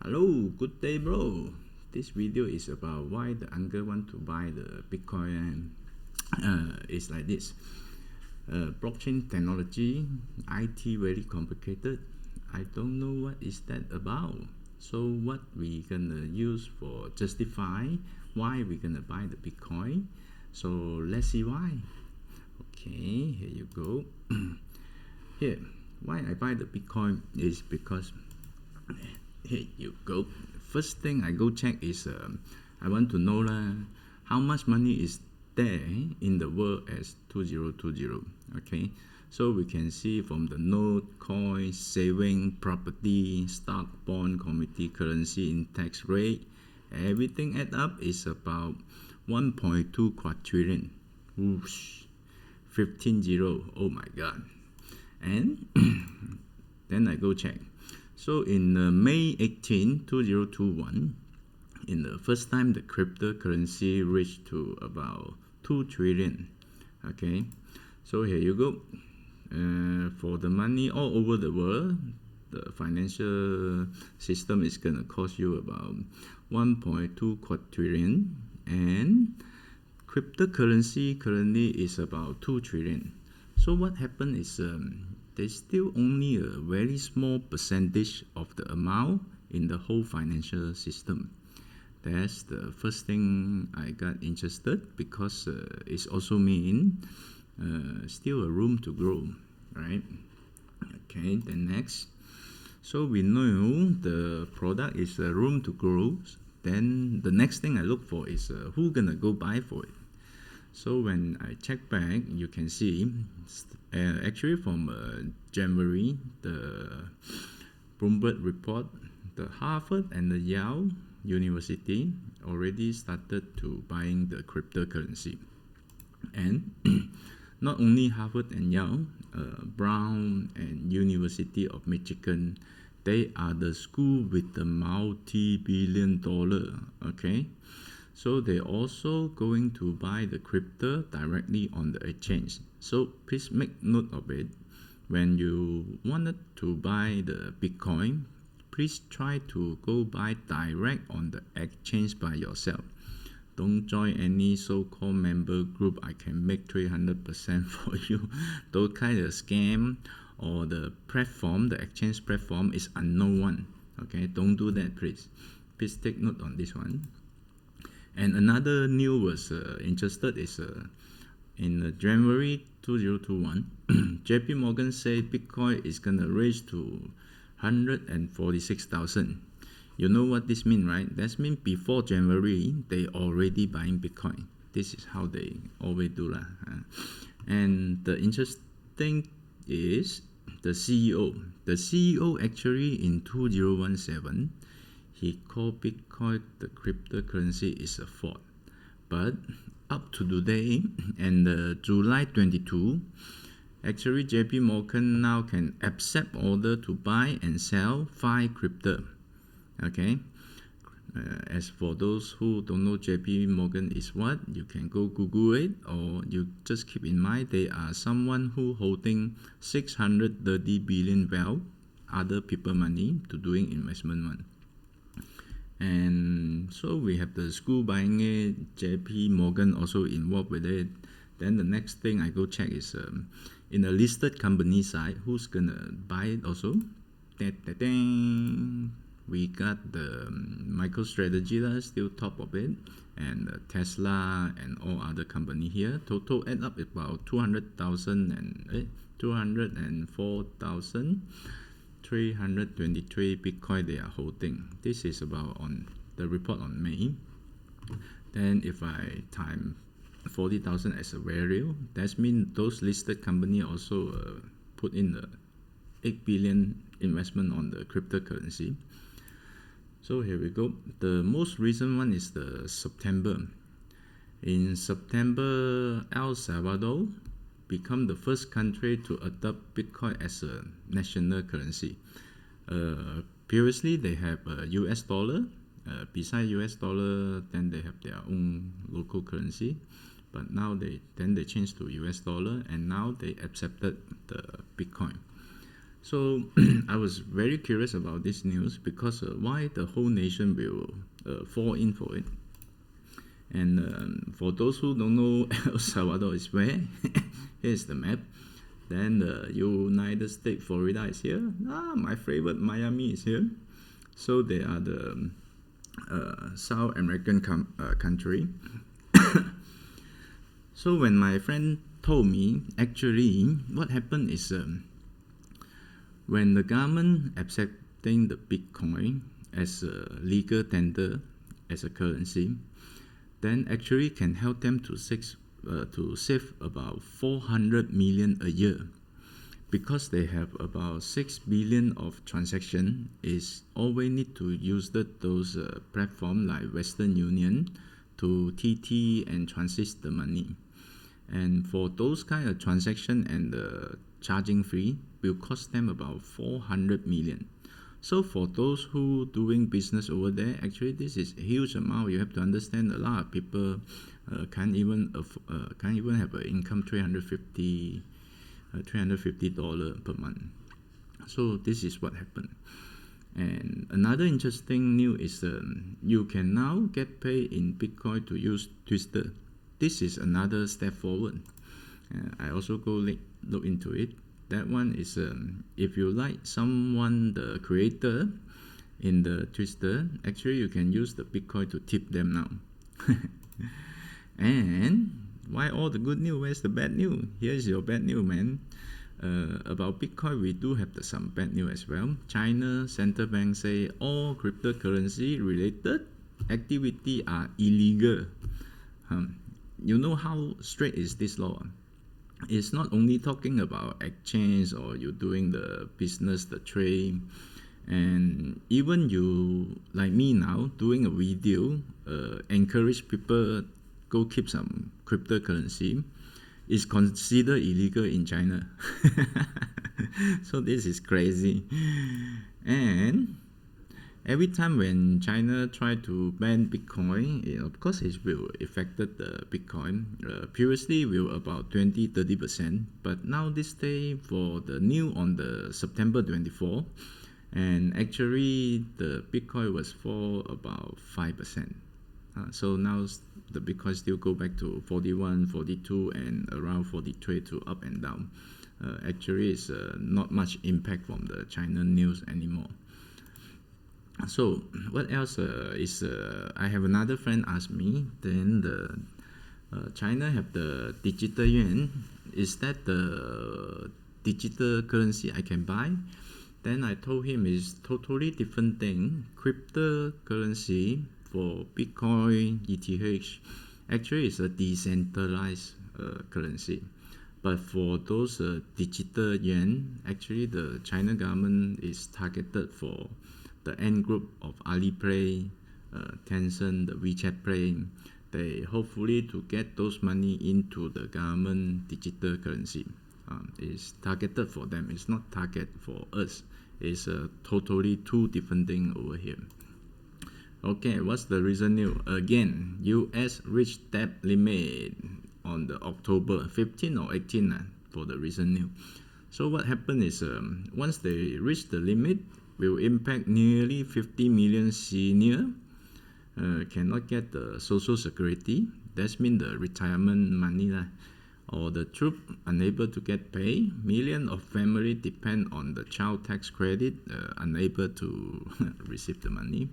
Hello, good day, bro. This video is about why the uncle want to buy the Bitcoin. It's like this. Blockchain technology, IT very complicated. I don't know what is that about. So what we gonna use for justify why we gonna buy the Bitcoin? So let's see why. Okay, here you go. Here, why I buy the Bitcoin is because here you go. First thing I go check is I want to know how much money is there in the world as 2020. Okay, so we can see from the note, coin, saving, property, stock, bond, commodity, currency, in tax rate, everything add up is about 1.2 quadrillion. Whoosh, 15 zero. Oh my god. And then I go check. So in May 18, 2021, in the first time the cryptocurrency reached to about 2 trillion. Okay, so here you go. For the money all over the world, the financial system is gonna cost you about 1.2 quadrillion, and cryptocurrency currently is about 2 trillion. So what happened is there's still only a very small percentage of the amount in the whole financial system. That's the first thing I got interested, because it's also mean still a room to grow, right? Okay, then next. So we know the product is a room to grow. Then the next thing I look for is who gonna go buy for it. So when I check back, you can see actually from January, the Bloomberg report, the Harvard and the Yale University already started to buying the cryptocurrency. And not only Harvard and Yale, Brown and University of Michigan, they are the school with the multi-billion-dollar, okay? So they're also going to buy the crypto directly on the exchange. So please make note of it. When you wanted to buy the Bitcoin, please try to go buy direct on the exchange by yourself. Don't join any so-called member group. I can make 300% for you. Those kind of scam, or the platform, the exchange platform is unknown one. Okay, don't do that, please. Please take note on this one. And another news was interested is in January 2021, JP Morgan said Bitcoin is gonna raise to 146,000. You know what this means, right? That means before January, they already buying Bitcoin. This is how they always do lah. And the interesting is the CEO. The CEO actually in 2017, he called Bitcoin the cryptocurrency is a fraud. But up to today, and July 22, actually JP Morgan now can accept order to buy and sell 5 crypto. Okay. As for those who don't know JP Morgan is what, you can go Google it, or you just keep in mind they are someone who holding 630 billion wealth, other people money to doing investment one. And so we have the school buying it, JP Morgan also involved with it. Then the next thing I go check is in a listed company side, who's gonna buy it also. We got the MicroStrategy still top of it, and Tesla and all other company here. Total add up about 200,000 and 204,323 Bitcoin they are holding. This is about on the report on May. Then if I time 40,000 as a value, that means those listed company also put in the 8 billion investment on the cryptocurrency. So here we go. The most recent one is the September. In September, El Salvador become the first country to adopt Bitcoin as a national currency. Previously, they have US dollar. Beside US dollar, then they have their own local currency. But now they changed to US dollar, and now they accepted the Bitcoin. So I was very curious about this news because why the whole nation will fall in for it. And for those who don't know, El Salvador is where? Here's the map. Then the United States, Florida is here. My favorite, Miami is here. So they are the South American country. So when my friend told me, actually, what happened is when the government accepting the Bitcoin as a legal tender, as a currency, then actually can help them to save about 400 million a year, because they have about 6 billion of transaction. Is always need to use those platform like Western Union to TT and transit the money. And for those kind of transaction and the charging fee will cost them about 400 million. So for those who doing business over there, actually this is a huge amount. You have to understand a lot of people can't even have an income $350 per month. So this is what happened. And another interesting news is you can now get paid in Bitcoin to use Twister. This is another step forward. I also go look into it. That one is if you like someone, the creator in the Twister, actually you can use the Bitcoin to tip them now. And why all the good news? Where's the bad news? Here's your bad news, man. About Bitcoin, we do have some bad news as well. China central bank say all cryptocurrency related activity are illegal. You know how strict is this law? It's not only talking about exchange or you doing the business, the trade, and even you like me now doing a video, encourage people go keep some cryptocurrency, is considered illegal in China. So this is crazy. And every time when China try to ban Bitcoin, of course it will affect the Bitcoin. Previously we were about 20-30%, but now this day for the new on the September 24, and actually the Bitcoin was for about 5%. So now the Bitcoin still go back to 41, 42, and around 43 to up and down. Actually, it's not much impact from the China news anymore. So what else is I have another friend ask me, then the China have the digital yuan. Is that the digital currency I can buy? Then I told him it's totally different thing. Cryptocurrency for Bitcoin, ETH, actually is a decentralized currency. But for those digital yuan, actually the China government is targeted for the end group of Alipay, Tencent, the WeChat Pay. They hopefully to get those money into the government digital currency. It's targeted for them. It's not target for us. It's totally two different things over here. Okay, what's the reason new? Again, US reached debt limit on the October 15 or 18 for the reason new. So what happened is once they reach the limit, will impact nearly 50 million senior cannot get the social security. That means the retirement money or the troop unable to get pay. Millions of family depend on the child tax credit, unable to receive the money.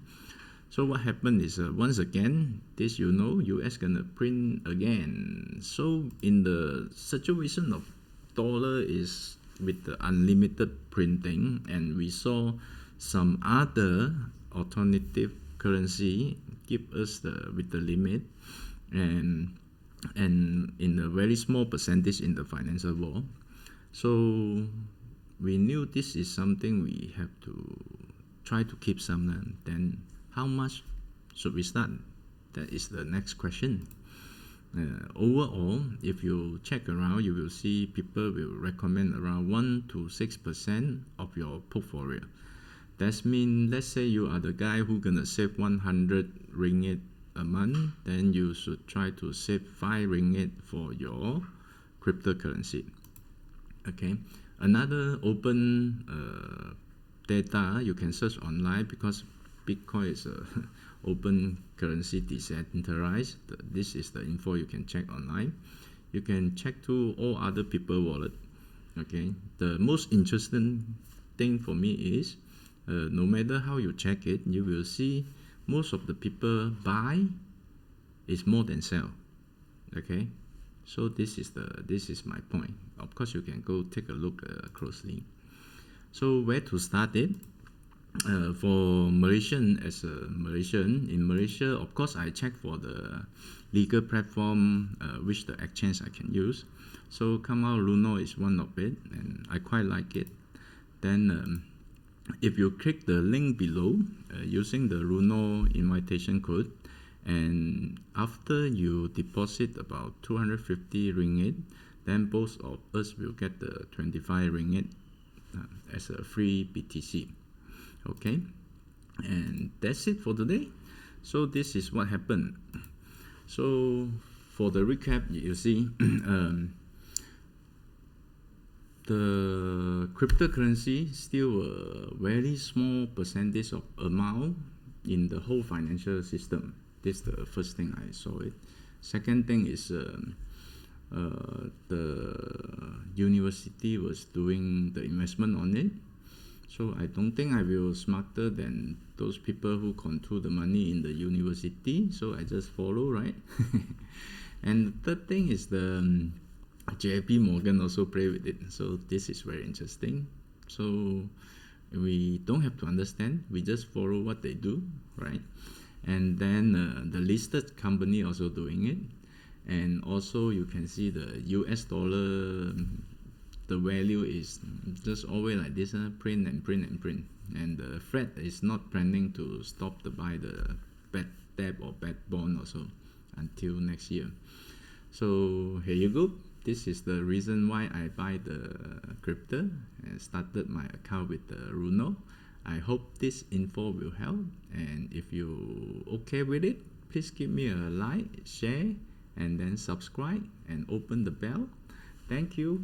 So what happened is once again, this US gonna print again. So in the situation of dollar is with the unlimited printing, and we saw some other alternative currency give us with the limit, and in a very small percentage in the financial world. So we knew this is something we have to try to keep some. Then how much should we start? That is the next question. Overall, if you check around, you will see people will recommend around 1 to 6% of your portfolio. That means, let's say you are the guy who gonna save 100 ringgit a month, then you should try to save 5 ringgit for your cryptocurrency. Okay, Another open data you can search online, because Bitcoin is a open currency, decentralized. This is the info you can check online. You can check to all other people wallet. Okay, the most interesting thing for me is no matter how you check it, you will see most of the people buy is more than sell. Okay, so this is my point. Of course, you can go take a look closely. So where to start it? For Malaysian, as a Malaysian, in Malaysia, of course, I check for the legal platform which the exchange I can use. So come out Luno is one of it, and I quite like it. Then if you click the link below using the Luno invitation code, and after you deposit about 250 ringgit, then both of us will get the 25 ringgit as a free BTC. Okay, and that's it for today. So this is what happened. So for the recap, you see the cryptocurrency still a very small percentage of amount in the whole financial system. This is the first thing I saw it. Second thing is the university was doing the investment on it. So I don't think I will smarter than those people who control the money in the university. So I just follow, right? And the third thing is the JP Morgan also play with it. So this is very interesting. So we don't have to understand. We just follow what they do, right? And then the listed company also doing it. And also you can see the US dollar, the value is just always like this, print and print and print. And the Fed is not planning to stop to buy the bad debt or bad bond also until next year. So here you go. This is the reason why I buy the crypto and started my account with the Luno. I hope this info will help. And if you okay with it, please give me a like, share, and then subscribe and open the bell. Thank you.